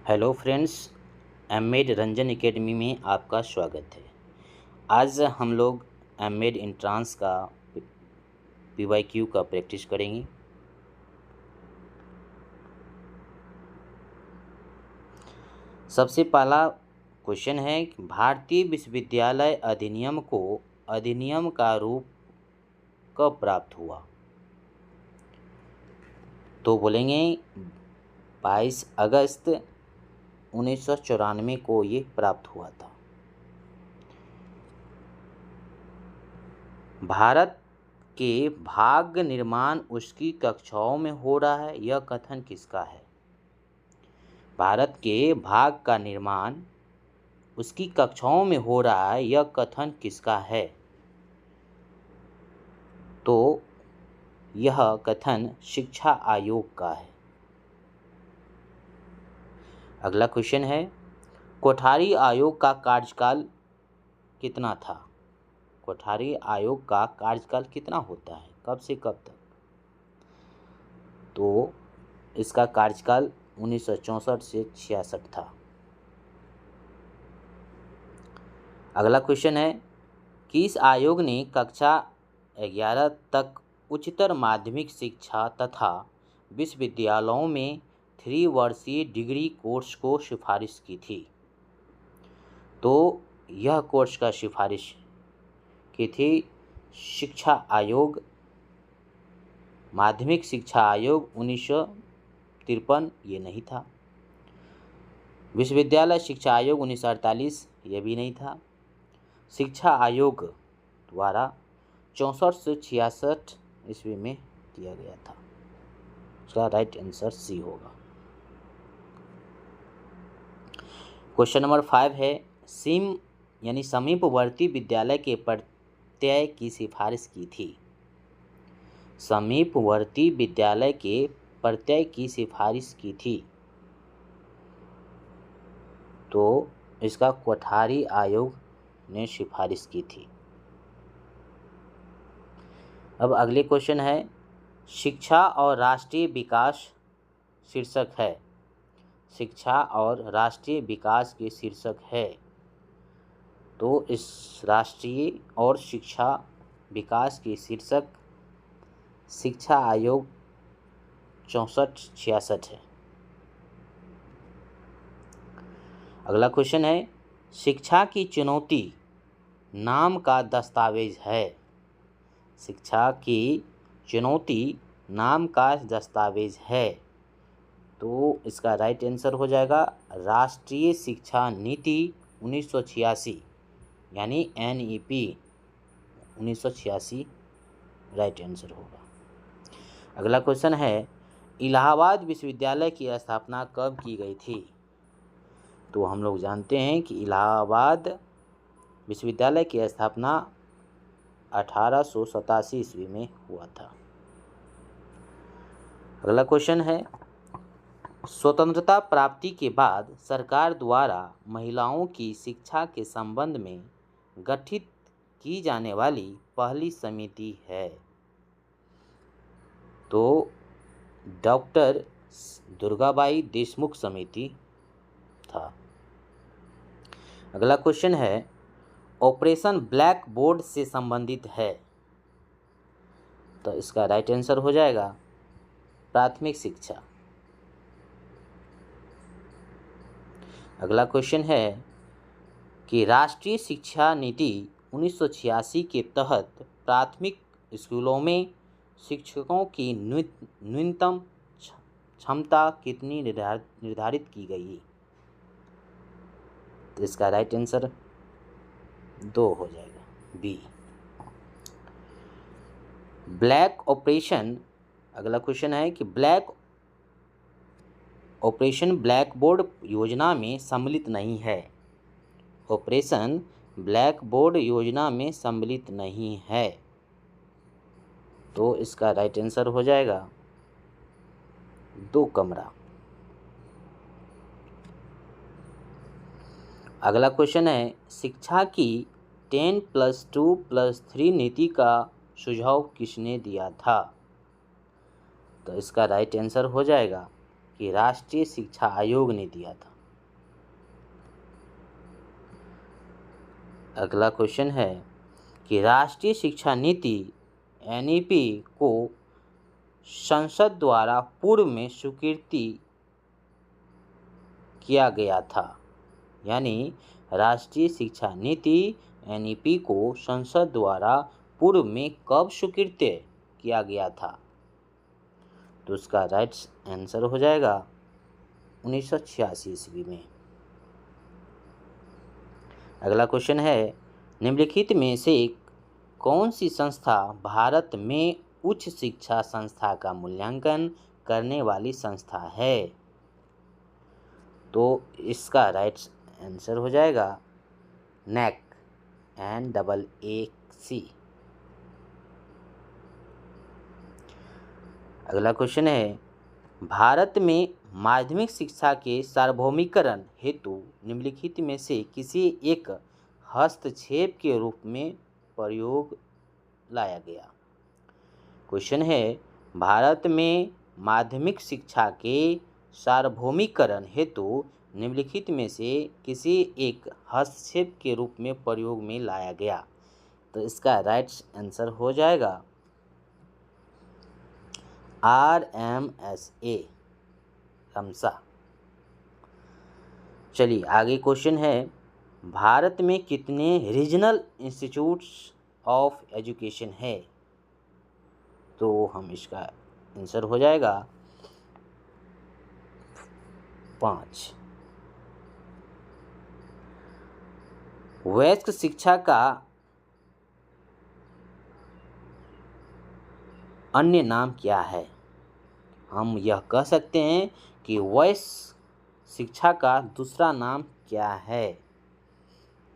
Hello friends, MEd Ranjan academy में आपका स्वागत है। आज हम लोग एमएड एंट्रांस का पीवाईक्यू का प्रैक्टिस करेंगे। सबसे पहला क्वेश्चन है कि भारतीय विश्वविद्यालय अधिनियम को अधिनियम का रूप कब प्राप्त हुआ? तो बोलेंगे 22 अगस्त 1994 को ये प्राप्त हुआ था। भारत के भाग निर्माण उसकी कक्षाओं में हो रहा है, यह कथन किसका है? भारत के भाग का निर्माण उसकी कक्षाओं में हो रहा है, यह कथन किसका है? तो यह कथन शिक्षा आयोग का है। अगला क्वेश्चन है, कोठारी आयोग का कार्यकाल कितना था? कोठारी आयोग का कार्यकाल कितना होता है, कब से कब तक? तो इसका कार्यकाल 1964 से 66 था। अगला क्वेश्चन है, किस आयोग ने कक्षा 11 तक उच्चतर माध्यमिक शिक्षा तथा विश्वविद्यालयों में 3 वर्षीय डिग्री कोर्स को सिफारिश की थी? तो यह कोर्स का सिफारिश की थी शिक्षा आयोग, माध्यमिक शिक्षा आयोग 1953, ये नहीं था। विश्वविद्यालय शिक्षा आयोग 1948, ये भी नहीं था। शिक्षा आयोग द्वारा 64 से 66 ईस्वी में किया गया था। उसका राइट आंसर सी होगा। क्वेश्चन नंबर 5 है, सिम यानी समीपवर्ती विद्यालय के प्रत्यय की सिफारिश की थी? समीपवर्ती विद्यालय के प्रत्यय की सिफारिश की थी, तो इसका कोठारी आयोग ने सिफारिश की थी। अब अगले क्वेश्चन है, शिक्षा और राष्ट्रीय विकास शीर्षक है। शिक्षा और राष्ट्रीय विकास के शीर्षक है, तो इस राष्ट्रीय और शिक्षा विकास के शीर्षक शिक्षा आयोग 64-66 है। अगला क्वेश्चन है, शिक्षा की चुनौती नाम का दस्तावेज है। शिक्षा की चुनौती नाम का दस्तावेज है, तो इसका राइट आंसर हो जाएगा राष्ट्रीय शिक्षा नीति 1986 यानी NEP 1986 राइट आंसर होगा। अगला क्वेश्चन है, इलाहाबाद विश्वविद्यालय की स्थापना कब की गई थी? तो हम लोग जानते हैं कि इलाहाबाद विश्वविद्यालय की स्थापना 1887 ईस्वी में हुआ था। अगला क्वेश्चन है, स्वतंत्रता प्राप्ति के बाद सरकार द्वारा महिलाओं की शिक्षा के संबंध में गठित की जाने वाली पहली समिति है? तो डॉक्टर दुर्गाबाई देशमुख समिति था। अगला क्वेश्चन है, ऑपरेशन ब्लैक बोर्ड से संबंधित है? तो इसका राइट आंसर हो जाएगा प्राथमिक शिक्षा। अगला क्वेश्चन है कि राष्ट्रीय शिक्षा नीति 1986 के तहत प्राथमिक स्कूलों में शिक्षकों की न्यूनतम क्षमता कितनी निर्धारित की गई? तो इसका राइट आंसर 2 हो जाएगा, बी। ब्लैक ऑपरेशन, अगला क्वेश्चन है कि ऑपरेशन ब्लैक बोर्ड योजना में सम्मिलित नहीं है। ऑपरेशन ब्लैक बोर्ड योजना में सम्मिलित नहीं है, तो इसका राइट आंसर हो जाएगा 2 कमरा। अगला क्वेश्चन है, शिक्षा की 10+2+3 नीति का सुझाव किसने दिया था? तो इसका राइट आंसर हो जाएगा कि राष्ट्रीय शिक्षा आयोग ने दिया था। अगला क्वेश्चन है कि राष्ट्रीय शिक्षा नीति एनईपी को संसद द्वारा पूर्व में स्वीकृति किया गया था। यानी राष्ट्रीय शिक्षा नीति एनईपी को संसद द्वारा पूर्व में कब स्वीकृत किया गया था? तो उसका राइट आंसर हो जाएगा 1986 ईस्वी में। अगला क्वेश्चन है निम्नलिखित में से कौन सी संस्था भारत में उच्च शिक्षा संस्था का मूल्यांकन करने वाली संस्था है? तो इसका राइट आंसर हो जाएगा NAAC NAAC। अगला क्वेश्चन है भारत में माध्यमिक शिक्षा के सार्वभौमिकरण हेतु निम्नलिखित में से किसी एक हस्तक्षेप के रूप में प्रयोग लाया गया। क्वेश्चन है भारत में माध्यमिक शिक्षा के सार्वभौमिकरण हेतु निम्नलिखित में से किसी एक हस्तक्षेप के रूप में प्रयोग में लाया गया। तो इसका राइट आंसर हो जाएगा RMSA रमसा। चलिए आगे क्वेश्चन है भारत में कितने रीजनल इंस्टीट्यूट्स ऑफ एजुकेशन है? तो हम इसका आंसर हो जाएगा 5। वयस्क शिक्षा का अन्य नाम क्या है? हम यह कह सकते हैं कि वयस्क शिक्षा का दूसरा नाम क्या है?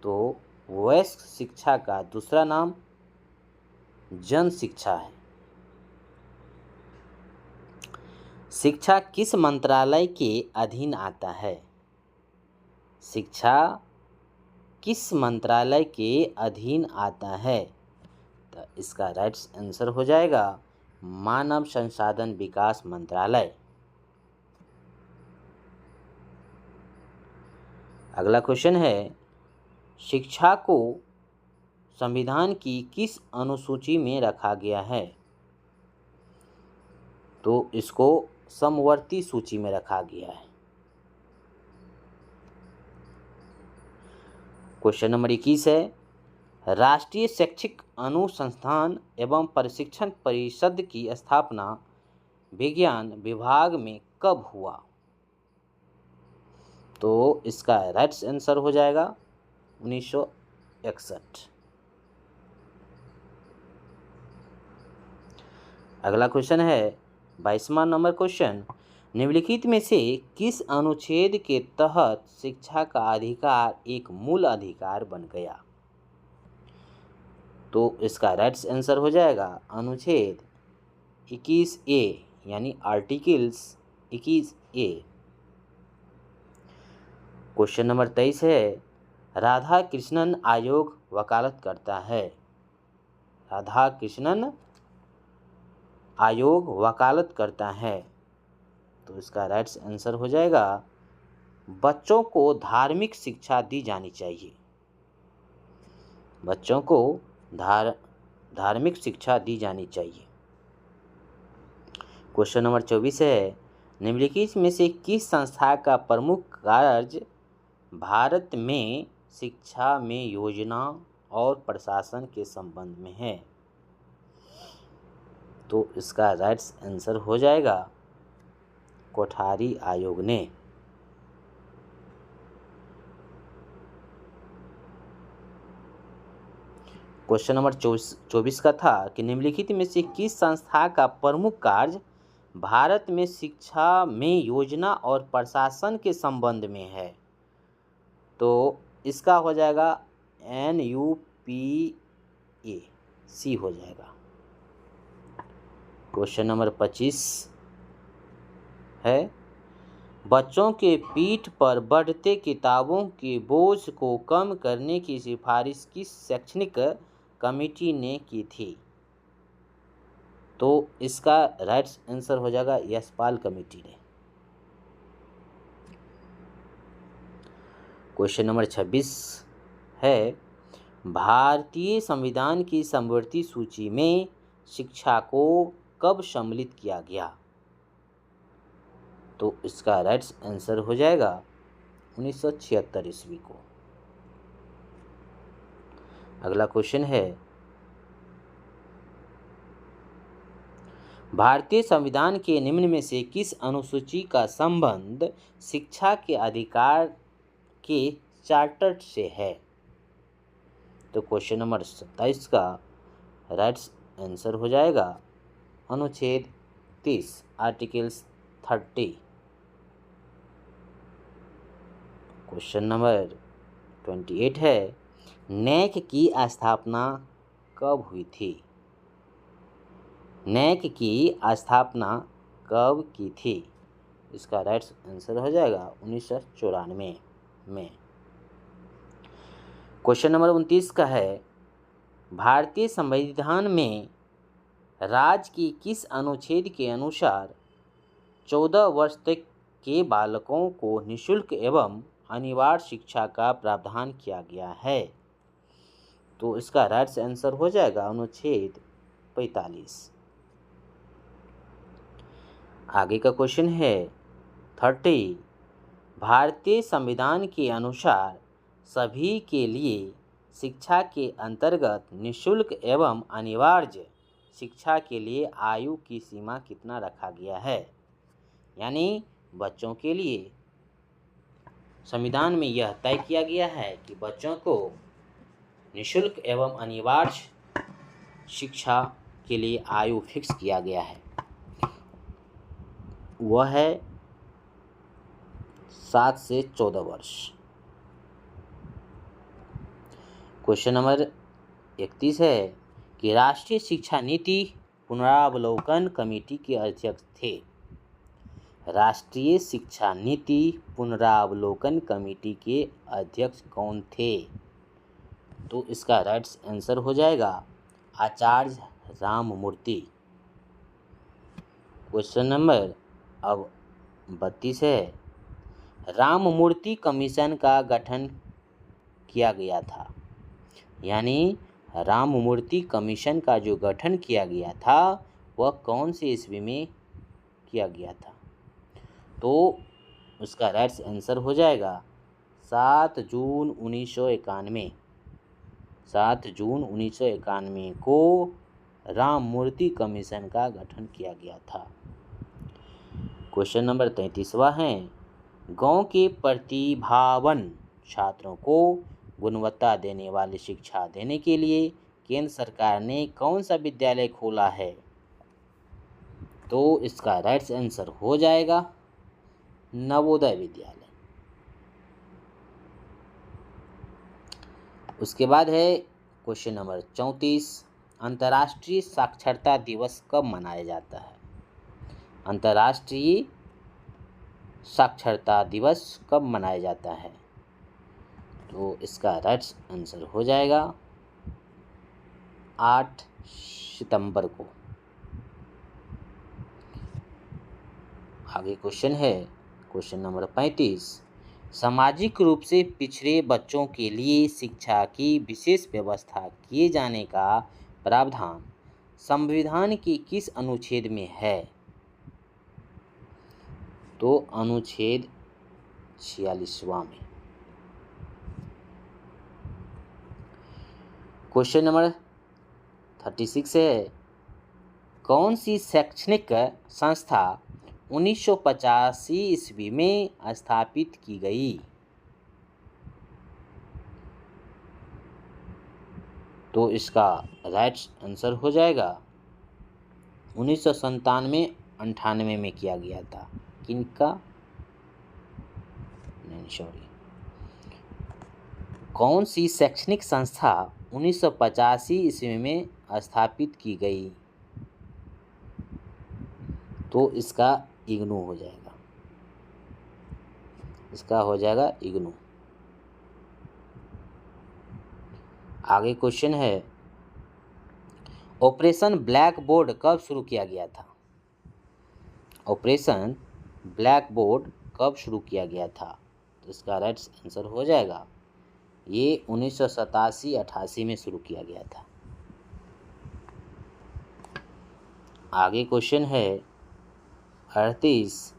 तो वयस्क शिक्षा का दूसरा नाम जन शिक्षा है। शिक्षा किस मंत्रालय के अधीन आता है? शिक्षा किस मंत्रालय के अधीन आता है? तो इसका राइट आंसर हो जाएगा मानव संसाधन विकास मंत्रालय। अगला क्वेश्चन है शिक्षा को संविधान की किस अनुसूची में रखा गया है? तो इसको समवर्ती सूची में रखा गया है। क्वेश्चन नंबर 21 है राष्ट्रीय शैक्षिक अनुसंधान एवं प्रशिक्षण परिषद की स्थापना विज्ञान विभाग में कब हुआ? तो इसका राइट आंसर हो जाएगा 1961। अगला क्वेश्चन है 22वां नंबर क्वेश्चन निम्नलिखित में से किस अनुच्छेद के तहत शिक्षा का अधिकार एक मूल अधिकार बन गया? तो इसका राइट आंसर हो जाएगा अनुच्छेद 21A यानी आर्टिकल्स 21A। क्वेश्चन नंबर 23 है राधा कृष्णन आयोग वकालत करता है। राधा कृष्णन आयोग वकालत करता है। तो इसका राइट आंसर हो जाएगा बच्चों को धार्मिक शिक्षा दी जानी चाहिए। बच्चों को धार्मिक शिक्षा दी जानी चाहिए। क्वेश्चन नंबर 24 है निम्नलिखित में से किस संस्था का प्रमुख कार्य भारत में शिक्षा में योजना और प्रशासन के संबंध में है? तो इसका राइट आंसर हो जाएगा कोठारी आयोग ने। क्वेश्चन नंबर 24 का था कि निम्नलिखित में से किस संस्था का प्रमुख कार्य भारत में शिक्षा में योजना और प्रशासन के संबंध में है? तो इसका हो जाएगा NUPAC हो जाएगा। क्वेश्चन नंबर 25 है बच्चों के पीठ पर बढ़ते किताबों के बोझ को कम करने की सिफारिश किस शैक्षणिक कमेटी ने की थी? तो इसका राइट आंसर हो जाएगा यशपाल कमेटी ने। क्वेश्चन नंबर 26 है भारतीय संविधान की समवर्ती सूची में शिक्षा को कब सम्मिलित किया गया? तो इसका राइट आंसर हो जाएगा 1976 ईस्वी को। अगला क्वेश्चन है, भारतीय संविधान के निम्न में से किस अनुसूची का संबंध शिक्षा के अधिकार के चार्टर से है? तो क्वेश्चन नंबर 27 का राइट आंसर हो जाएगा अनुच्छेद 30 आर्टिकल्स 30। क्वेश्चन नंबर 28 है, नैक की स्थापना कब हुई थी? नैक की स्थापना कब की थी? इसका राइट आंसर हो जाएगा 1994 में। क्वेश्चन नंबर 29 का है, भारतीय संविधान में राज्य की किस अनुच्छेद के अनुसार 14 वर्ष तक के बालकों को निःशुल्क एवं अनिवार्य शिक्षा का प्रावधान किया गया है? तो इसका राइट आंसर हो जाएगा अनुच्छेद 45। आगे का क्वेश्चन है 30, भारतीय संविधान के अनुसार सभी के लिए शिक्षा के अंतर्गत निःशुल्क एवं अनिवार्य शिक्षा के लिए आयु की सीमा कितना रखा गया है? यानी बच्चों के लिए संविधान में यह तय किया गया है कि बच्चों को निःशुल्क एवं अनिवार्य शिक्षा के लिए आयु फिक्स किया गया है, वह है 7 से 14 वर्ष। क्वेश्चन नंबर 31 है कि राष्ट्रीय शिक्षा नीति पुनरावलोकन कमेटी के अध्यक्ष थे। राष्ट्रीय शिक्षा नीति पुनरावलोकन कमेटी के अध्यक्ष कौन थे? तो इसका राइट आंसर हो जाएगा आचार्य राममूर्ति। क्वेश्चन नंबर अब 32 है, राममूर्ति कमीशन का गठन किया गया था। यानी राममूर्ति कमीशन का जो गठन किया गया था वह कौन से ईस्वी में किया गया था? तो उसका राइट आंसर हो जाएगा 7 जून 1991। 7 जून 1991 को राममूर्ति कमीशन का गठन किया गया था। क्वेश्चन नंबर 33वां है, गांव के प्रतिभावान छात्रों को गुणवत्ता देने वाली शिक्षा देने के लिए केंद्र सरकार ने कौन सा विद्यालय खोला है? तो इसका राइट आंसर हो जाएगा नवोदय विद्यालय। उसके बाद है क्वेश्चन नंबर 34, अंतर्राष्ट्रीय साक्षरता दिवस कब मनाया जाता है? अंतर्राष्ट्रीय साक्षरता दिवस कब मनाया जाता है? तो इसका राइट आंसर हो जाएगा 8 सितंबर को। आगे क्वेश्चन है क्वेश्चन नंबर 35, सामाजिक रूप से पिछड़े बच्चों के लिए शिक्षा की विशेष व्यवस्था किए जाने का प्रावधान संविधान के किस अनुच्छेद में है? तो अनुच्छेद 46वां में। क्वेश्चन नंबर 36 है, कौन सी शैक्षणिक संस्था 1985 ईस्वी में स्थापित की गई? तो इसका राइट आंसर हो जाएगा 1997-98 में किया गया था। किनका? नहीं सॉरी, कौन सी शैक्षणिक संस्था 1985 ईस्वी में स्थापित की गई? तो इसका इग्नू हो जाएगा। इसका हो जाएगा इग्नू। आगे क्वेश्चन है, ऑपरेशन ब्लैक बोर्ड कब शुरू किया गया था? ऑपरेशन ब्लैक बोर्ड कब शुरू किया गया था? तो इसका राइट आंसर हो जाएगा ये 1987-88 में शुरू किया गया था। आगे क्वेश्चन है 38।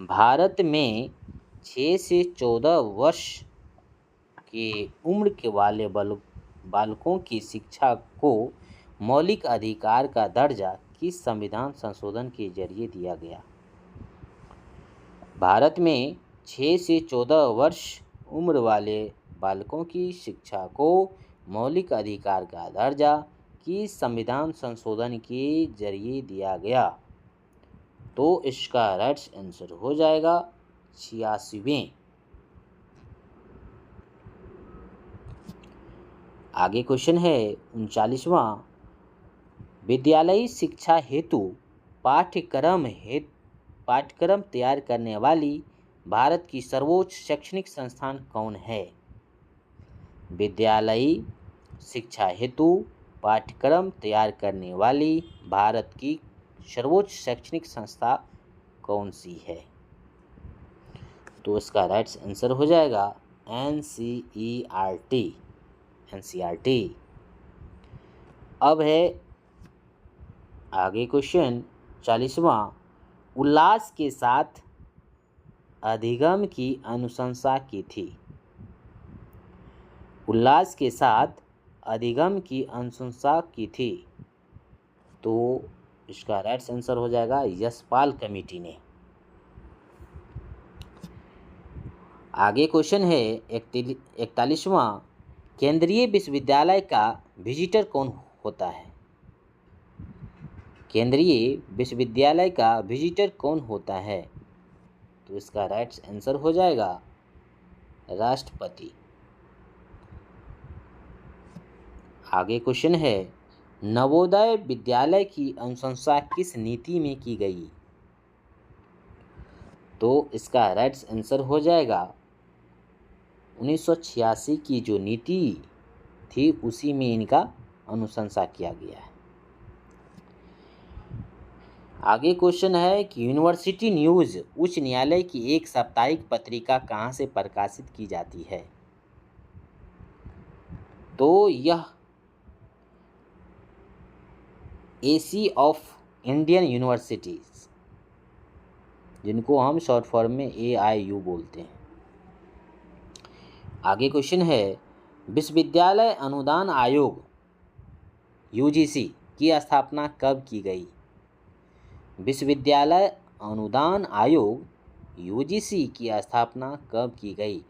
भारत में 6 से 14 वर्ष की उम्र के वाले बालकों की शिक्षा को मौलिक अधिकार का दर्जा किस संविधान संशोधन के जरिए दिया गया? भारत में 6 से 14 वर्ष उम्र वाले बालकों की शिक्षा को मौलिक अधिकार का दर्जा किस संविधान संशोधन के जरिए दिया गया? तो इसका राइट आंसर हो जाएगा 86वें। आगे क्वेश्चन है 39वां। विद्यालयी शिक्षा हेतु पाठ्यक्रम तैयार करने वाली भारत की सर्वोच्च शैक्षणिक संस्थान कौन है? विद्यालयी शिक्षा हेतु पाठ्यक्रम तैयार करने वाली भारत की सर्वोच्च शैक्षणिक संस्था कौन सी है? तो इसका राइट आंसर हो जाएगा NCERT। अब है आगे क्वेश्चन 40वां। उल्लास के साथ अधिगम की अनुशंसा की थी। उल्लास के साथ अधिगम की अनुशंसा की थी। तो इसका राइट आंसर हो जाएगा यशपाल कमेटी ने। आगे क्वेश्चन है 41वां। केंद्रीय विश्वविद्यालय का विजिटर कौन होता है? केंद्रीय विश्वविद्यालय का विजिटर कौन होता है? तो इसका राइट आंसर हो जाएगा राष्ट्रपति। आगे क्वेश्चन है नवोदय विद्यालय की अनुशंसा किस नीति में की गई? तो इसका राइट आंसर हो जाएगा 1986 की जो नीति थी उसी में इनका अनुशंसा किया गया है। आगे क्वेश्चन है कि यूनिवर्सिटी न्यूज़ उच्च न्यायालय की एक साप्ताहिक पत्रिका कहाँ से प्रकाशित की जाती है? तो यह एसी ऑफ इंडियन यूनिवर्सिटीज, जिनको हम शॉर्ट फॉर्म में AIU बोलते हैं। आगे क्वेश्चन है विश्वविद्यालय अनुदान आयोग UGC की स्थापना कब की गई? विश्वविद्यालय अनुदान आयोग UGC की स्थापना कब की गई?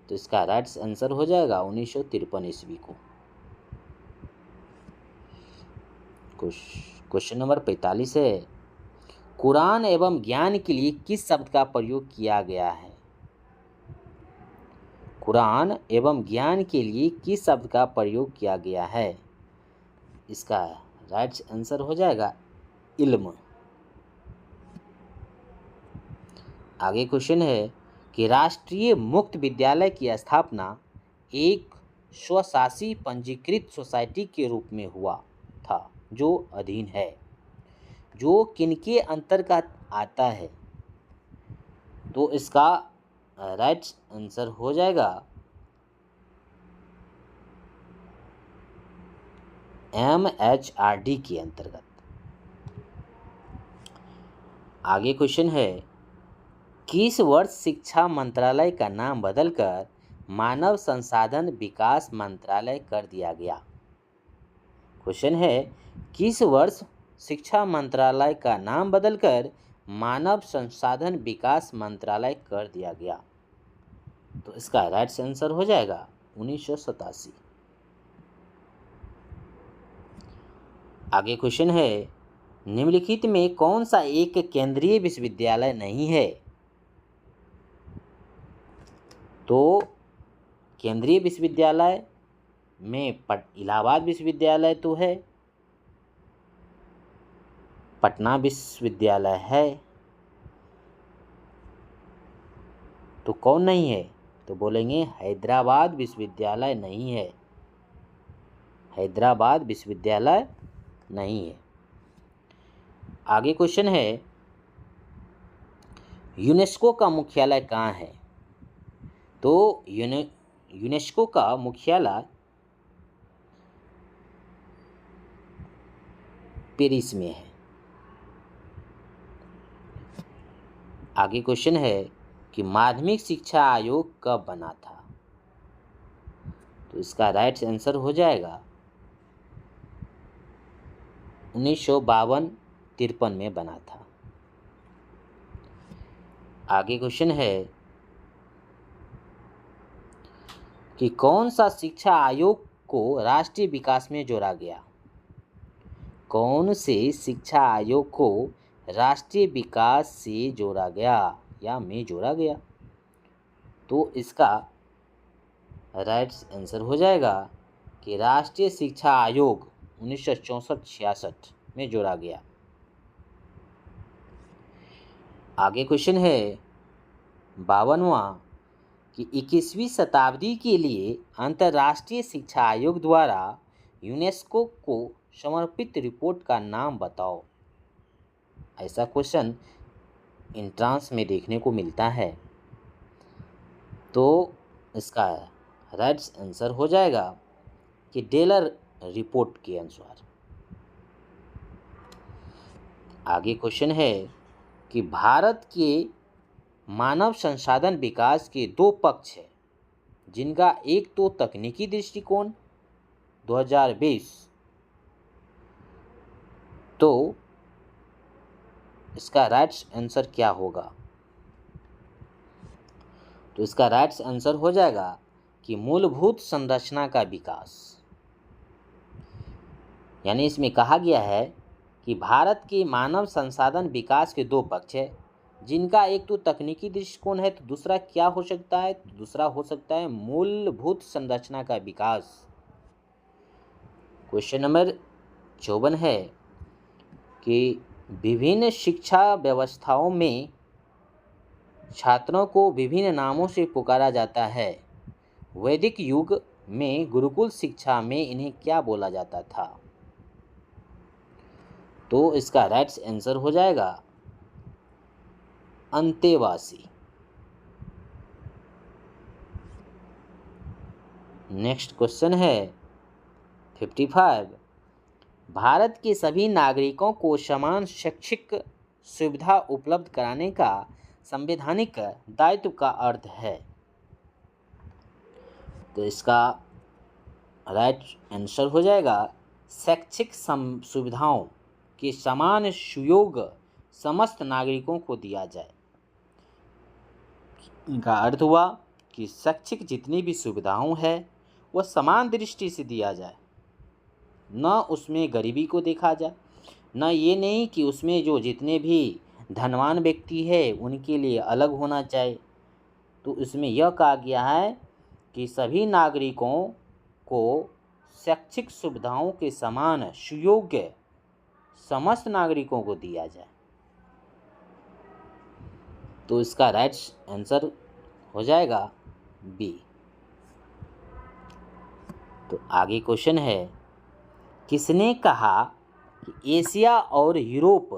तो इसका राइट आंसर हो जाएगा 1953 ईस्वी को। क्वेश्चन नंबर 45 है कुरान एवं ज्ञान के लिए किस शब्द का प्रयोग किया गया है? कुरान एवं ज्ञान के लिए किस शब्द का प्रयोग किया गया है? इसका राइट आंसर हो जाएगा इल्म। आगे क्वेश्चन है कि राष्ट्रीय मुक्त विद्यालय की स्थापना एक स्वशासी पंजीकृत सोसाइटी के रूप में हुआ था जो अधीन है, जो किनके अंतर्गत आता है? तो इसका राइट आंसर हो जाएगा MHRD के अंतर्गत। आगे क्वेश्चन है किस वर्ष शिक्षा मंत्रालय का नाम बदलकर मानव संसाधन विकास मंत्रालय कर दिया गया? क्वेश्चन है किस वर्ष शिक्षा मंत्रालय का नाम बदलकर मानव संसाधन विकास मंत्रालय कर दिया गया? तो इसका राइट आंसर हो जाएगा 1987। आगे क्वेश्चन है निम्नलिखित में कौन सा एक केंद्रीय विश्वविद्यालय नहीं है? तो केंद्रीय विश्वविद्यालय में इलाहाबाद विश्वविद्यालय तो है, पटना विश्वविद्यालय है, तो कौन नहीं है? तो बोलेंगे हैदराबाद विश्वविद्यालय नहीं है। हैदराबाद विश्वविद्यालय नहीं है। आगे क्वेश्चन है यूनेस्को का मुख्यालय कहाँ है? तो यूनेस्को का मुख्यालय पेरिस में है। आगे क्वेश्चन है कि माध्यमिक शिक्षा आयोग कब बना था? तो इसका राइट आंसर हो जाएगा 1952-53 में बना था। आगे क्वेश्चन है कि कौन सा शिक्षा आयोग को राष्ट्रीय विकास में जोड़ा गया? कौन से शिक्षा आयोग को राष्ट्रीय विकास से जोड़ा गया या में जोड़ा गया? तो इसका राइट आंसर हो जाएगा कि राष्ट्रीय शिक्षा आयोग 1964-66 में जोड़ा गया। आगे क्वेश्चन है 52वां कि 21वीं शताब्दी के लिए अंतर्राष्ट्रीय शिक्षा आयोग द्वारा यूनेस्को को समर्पित रिपोर्ट का नाम बताओ। ऐसा क्वेश्चन एंट्रेंस में देखने को मिलता है। तो इसका राइट आंसर हो जाएगा कि डेलर रिपोर्ट के अनुसार। आगे क्वेश्चन है कि भारत के मानव संसाधन विकास के दो पक्ष हैं, जिनका एक तो तकनीकी दृष्टिकोण 2020। तो इसका राइट आंसर क्या होगा? तो इसका राइट आंसर हो जाएगा कि मूलभूत संरचना का विकास। यानी इसमें कहा गया है कि भारत के मानव संसाधन विकास के दो पक्ष हैं, जिनका एक तो तकनीकी दृष्टिकोण है, तो दूसरा क्या हो सकता है? तो दूसरा हो सकता है मूलभूत संरचना का विकास। क्वेश्चन नंबर 54 है कि विभिन्न शिक्षा व्यवस्थाओं में छात्रों को विभिन्न नामों से पुकारा जाता है। वैदिक युग में गुरुकुल शिक्षा में इन्हें क्या बोला जाता था? तो इसका राइट आंसर हो जाएगा अंतेवासी। नेक्स्ट क्वेश्चन है 55। भारत के सभी नागरिकों को समान शैक्षिक सुविधा उपलब्ध कराने का संवैधानिक दायित्व का अर्थ है। तो इसका राइट आंसर हो जाएगा शैक्षिक सुविधाओं के समान सुयोग समस्त नागरिकों को दिया जाए। इनका अर्थ हुआ कि शैक्षिक जितनी भी सुविधाओं है वह समान दृष्टि से दिया जाए, न उसमें गरीबी को देखा जाए, न ये नहीं कि उसमें जो जितने भी धनवान व्यक्ति है उनके लिए अलग होना चाहिए। तो इसमें यह कहा गया है कि सभी नागरिकों को शैक्षिक सुविधाओं के समान सुयोग्य समस्त नागरिकों को दिया जाए। तो इसका राइट आंसर हो जाएगा बी। तो आगे क्वेश्चन है किसने कहा कि एशिया और यूरोप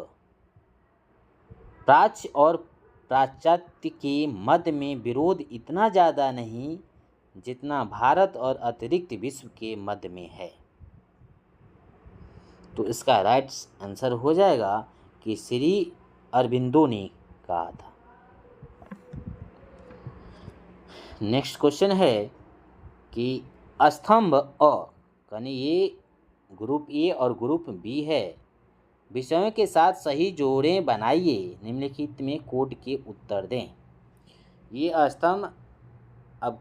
प्राच्य और पाश्चात्य के मध्य में विरोध इतना ज़्यादा नहीं जितना भारत और अतिरिक्त विश्व के मध्य में है? तो इसका राइट आंसर हो जाएगा कि श्री अरबिंदो ने कहा था। नेक्स्ट क्वेश्चन है कि स्तंभ अ, यानी ये ग्रुप ए और ग्रुप बी है, विषयों के साथ सही जोड़ें बनाइए, निम्नलिखित में कोड के उत्तर दें। ये स्तंभ अब